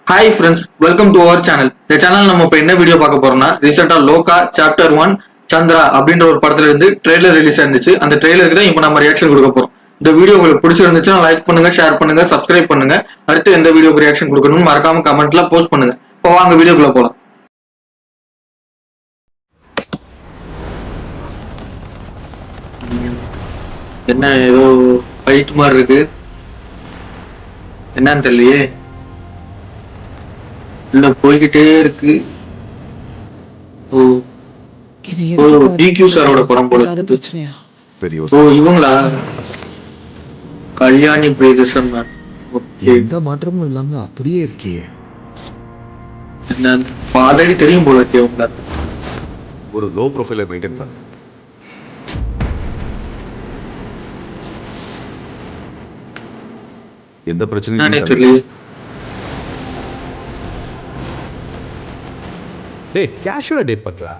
Hi friends, welcome to our channel. இந்த channel நம்ம இப்போ என்ன வீடியோ பார்க்க போறோம்னா, ரீசெண்டா லோகா சாப்டர் 1 சந்திரா அப்படின்ற ஒரு படத்துல இருந்து ட்ரெய்லர் ரிலீஸ் ஆயிருந்துச்சு. அந்த ட்ரெய்லருக்கு தான் இப்போ நம்ம ரியாக்ஷன் கொடுக்க போறோம். இந்த வீடியோ உங்களுக்கு பிடிச்சிருந்துச்சுன்னா லைக் பண்ணுங்க, ஷேர் பண்ணுங்க, சப்ஸ்கிரைப் பண்ணுங்க. அடுத்து எந்த வீடியோக்கு ரியாக்ஷன் கொடுக்கணும்னு மறக்காம கமெண்ட்ல போஸ்ட் பண்ணுங்க. இப்போ வாங்க வீடியோக்குள்ள போலாம். என்ன ஏதோ ஃபைட் மாதிரி இருக்கு, என்னன்னு தெரியலையே. இல்ல போய்கிட்டே இருக்கு. ஓ ஓ டிக்யூ சாரோட படம் போல. ஓ இவங்களா, கல்யாணி பிரியதர்ஷன் மேம். எந்த மாற்றமும் இல்லாம அப்படியே இருக்கியே. என்ன ஆல்ரெடி தெரியும் போல இருக்கே உங்களை. ஒரு லோ ப்ரொஃபைலை மெயின்டைன் பண்ண. எந்த பிரச்சனையும் சொல்லி டேய் கேஷுவலா டேட் பண்றா.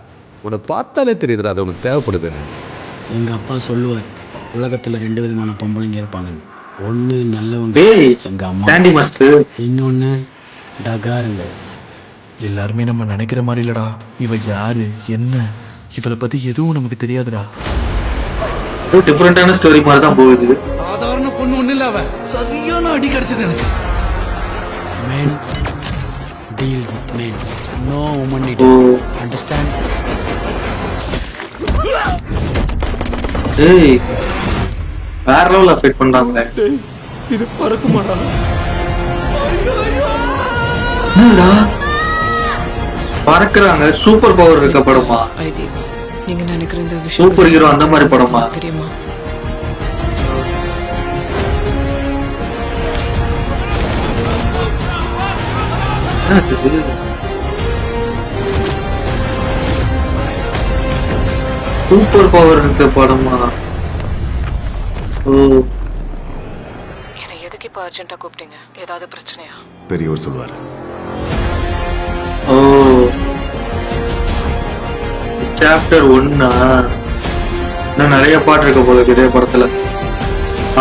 உன்னை பார்த்தாலே தெரியுதுடா அது உனக்கு தேவைப்படுது. எங்கள் அப்பா சொல்லுவார், உலகத்தில் 2 விதமான பொம்பளைங்க இருப்பாங்க. ஒன்று நல்லவங்க, எங்கள் அம்மா. Candy master. இன்னொன்று டகாருங்க. எல்லாருமே நம்ம நினைக்கிற மாதிரி இல்லடா. இவ யாரு என்ன, இவளை பத்தி எதுவும் நமக்கு தெரியாதுடா. டிஃபரெண்டான ஸ்டோரி மாதிரி தான் போகுது. சாதாரண பொண்ணு ஒண்ணு இல்ல, அவ சரியான அடி கிடைச்சது எனக்கு. Men deal with men. No woman need O understand. டேய் வேற லெவல்ல அஃபெக்ட் பண்றாங்க. இது பறக்குமாடா? என்னடா பறக்குறாங்க? சூப்பர் பவர் இருக்க படமா? நீங்க நினைக்கிற இந்த விஷயம் சூப்பர் ஹீரோ அந்த மாதிரி படமா? தெரியுமா? சூப்பர் பவர் இருக்க படமா? ஓ என்னை எதுக்கு இப்ப அர்ஜென்ட்டா கூப்பிட்டீங்க? ஏதாவது பிரச்சனையா? பெரியவர் சொல்வார். ஓ சாப்டர் 1 இன்னும் நிறைய பாட்டு இருக்க போல இதே படத்துல.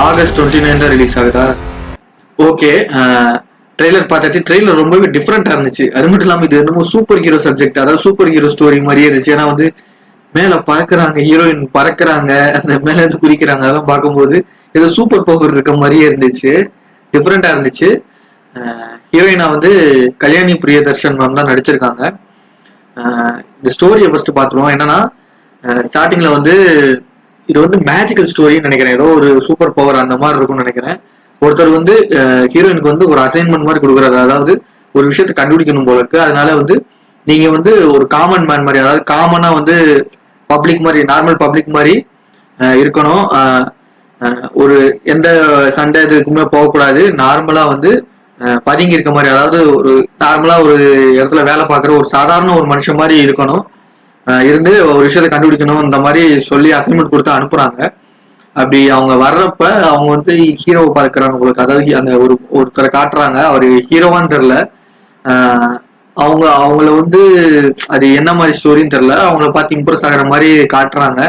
ஆகஸ்ட் 29 தான் ரிலீஸ் ஆகுதா? ஓகே, ட்ரெய்லர் பார்த்தாச்சு. ட்ரெய்லர் ரொம்பவே டிஃப்ரெண்டா இருந்துச்சு. அது மட்டும் இல்லாம இது என்னமோ சூப்பர் ஹீரோ சப்ஜெக்ட், அதாவது சூப்பர் ஹீரோ ஸ்டோரி மாதிரியே இருந்துச்சு. ஏன்னா வந்து மேல பறக்குறாங்க, ஹீரோயின் பறக்குறாங்க, அந்த மேல இருந்து குதிக்கிறாங்க. அதெல்லாம் பார்க்கும்போது ஏதோ சூப்பர் பவர் இருக்க மாதிரியே இருந்துச்சு, டிஃப்ரெண்டா இருந்துச்சு. ஹீரோயினா வந்து கல்யாணி பிரியதர்ஷன் மேம் தான் நடிச்சிருக்காங்க. இந்த ஸ்டோரியை ஃபர்ஸ்ட் பார்த்துருவோம். என்னன்னா ஸ்டார்டிங்ல வந்து இது வந்து மேஜிக்கல் ஸ்டோரின்னு நினைக்கிறேன். ஏதோ ஒரு சூப்பர் பவர் அந்த மாதிரி இருக்கும்னு நினைக்கிறேன். ஒருத்தர் வந்து ஹீரோயினுக்கு வந்து ஒரு அசைன்மெண்ட் மாதிரி கொடுக்குறாரு. அதாவது ஒரு விஷயத்தை கண்டுபிடிக்கணும் போல இருக்கு. அதனால வந்து நீங்க வந்து ஒரு காமன் மேன் மாதிரி, அதாவது காமனா வந்து பப்ளிக் மாதிரி, நார்மல் பப்ளிக் மாதிரி இருக்கணும். ஒரு எந்த சண்டை இதுக்குமே போகக்கூடாது. நார்மலா வந்து பதுங்கி இருக்க மாதிரி, அதாவது ஒரு நார்மலா ஒரு இடத்துல வேலை பார்க்குற ஒரு சாதாரண ஒரு மனுஷன் மாதிரி இருக்கணும். இருந்து ஒரு விஷயத்தை கண்டுபிடிக்கணும் இந்த மாதிரி சொல்லி அசைன்மெண்ட் கொடுத்து அனுப்புறாங்க. அப்படி அவங்க வர்றப்ப அவங்க வந்து ஹீரோவை பார்க்குறாங்க உங்களுக்கு. அதாவது அந்த ஒருத்தரை காட்டுறாங்க, அவர் ஹீரோவான்னு தெரில. அவங்கள வந்து அது என்ன மாதிரி ஸ்டோரின்னு தெரில. அவங்கள பார்த்து இம்ப்ரெஸ் ஆகிற மாதிரி காட்டுறாங்க.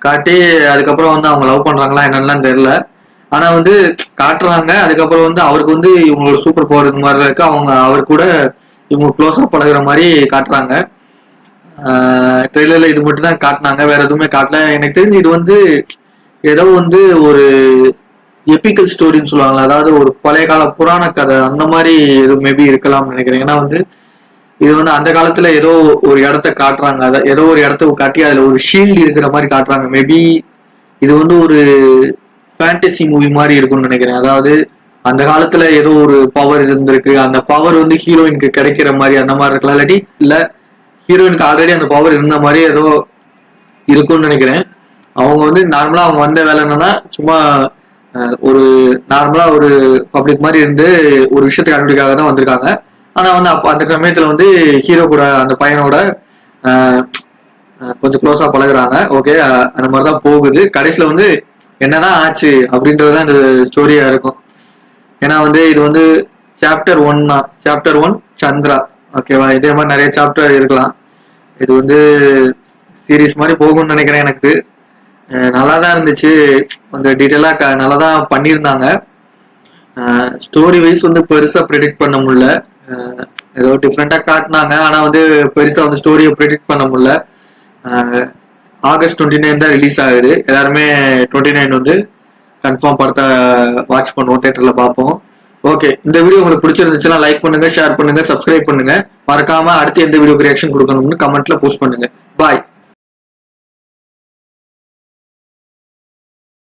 காட்டி அதுக்கப்புறம் வந்து அவங்க லவ் பண்றாங்களா என்னெல்லாம் தெரியல. ஆனா வந்து காட்டுறாங்க. அதுக்கப்புறம் வந்து அவருக்கு வந்து இவங்களோட சூப்பர் பவர் இந்த மாதிரி இருக்கு. அவர் கூட இவங்க க்ளோஸா பழகுற மாதிரி காட்டுறாங்க. ட்ரெய்லர்ல இது மட்டும் தான் காட்டினாங்க, வேற எதுவுமே காட்டல. எனக்கு தெரிஞ்சு இது வந்து ஏதோ வந்து ஒரு எபிக்கல் ஸ்டோரின்னு சொல்லுவாங்களா, அதாவது ஒரு பழைய கால புராண கதை அந்த மாதிரி இது மேபி இருக்கலாம்னு நினைக்கிறேன். ஏன்னா வந்து இது வந்து அந்த காலத்துல ஏதோ ஒரு இடத்த காட்டுறாங்க, அதை ஏதோ ஒரு இடத்த காட்டி அதுல ஒரு ஷீல்டு இருக்கிற மாதிரி காட்டுறாங்க. மேபி இது வந்து ஒரு ஃபேண்டசி மூவி மாதிரி இருக்கும்னு நினைக்கிறேன். அதாவது அந்த காலத்துல ஏதோ ஒரு பவர் இருந்திருக்கு, அந்த பவர் வந்து ஹீரோயினுக்கு கிடைக்கிற மாதிரி அந்த மாதிரி இருக்கலாம். இல்லாட்டி இல்ல ஹீரோயினுக்கு ஆல்ரெடி அந்த பவர் இருந்த மாதிரி ஏதோ இருக்கும்னு நினைக்கிறேன். அவங்க வந்து நார்மலா அவங்க வந்த வேலை என்னன்னா சும்மா ஒரு நார்மலா ஒரு பப்ளிக் மாதிரி இருந்து ஒரு விஷயத்தை கண்டுபிடிக்காக தான் வந்திருக்காங்க. ஆனா வந்து அப்ப அந்த சமயத்துல வந்து ஹீரோ கூட அந்த பையனோட கொஞ்சம் க்ளோஸா பழகுறாங்க. ஓகே, அந்த மாதிரிதான் போகுது. கடைசியில வந்து என்னதான் ஆச்சு அப்படின்றதுதான் இந்த ஸ்டோரியா இருக்கும். ஏன்னா வந்து இது வந்து சாப்டர் 1 சந்திரா. ஓகேவா, இதே மாதிரி நிறைய சாப்டர் இருக்கலாம். இது வந்து சீரீஸ் மாதிரி போகும்னு நினைக்கிறேன். எனக்கு நல்லா தான் இருந்துச்சு, கொஞ்சம் டீட்டெயிலா நல்லா தான் பண்ணியிருந்தாங்க. ஸ்டோரி வைஸ் வந்து பெருசா ப்ரெடிக்ட் பண்ண முடியல. ஏதோ டிஃப்ரெண்டா காட்டினாங்க, ஆனா வந்து பெருசா வந்து ஸ்டோரியை ப்ரெடிக்ட் பண்ண முடியல. ஆகஸ்ட் 29 தான் ரிலீஸ் ஆகுது. எல்லாருமே 29 வந்து கன்ஃபார்ம் படத்தை வாட்ச் பண்ணுவோம், தியேட்டர்ல பார்ப்போம். ஓகே, இந்த வீடியோ உங்களுக்கு பிடிச்சிருந்துச்சுன்னா லைக் பண்ணுங்க, ஷேர் பண்ணுங்க, சப்ஸ்கிரைப் பண்ணுங்க. மறக்காம அடுத்து எந்த வீடியோக்கு ரியாக்ஷன் கொடுக்கணும்னு கமெண்ட்ல போஸ்ட் பண்ணுங்க. பாய்.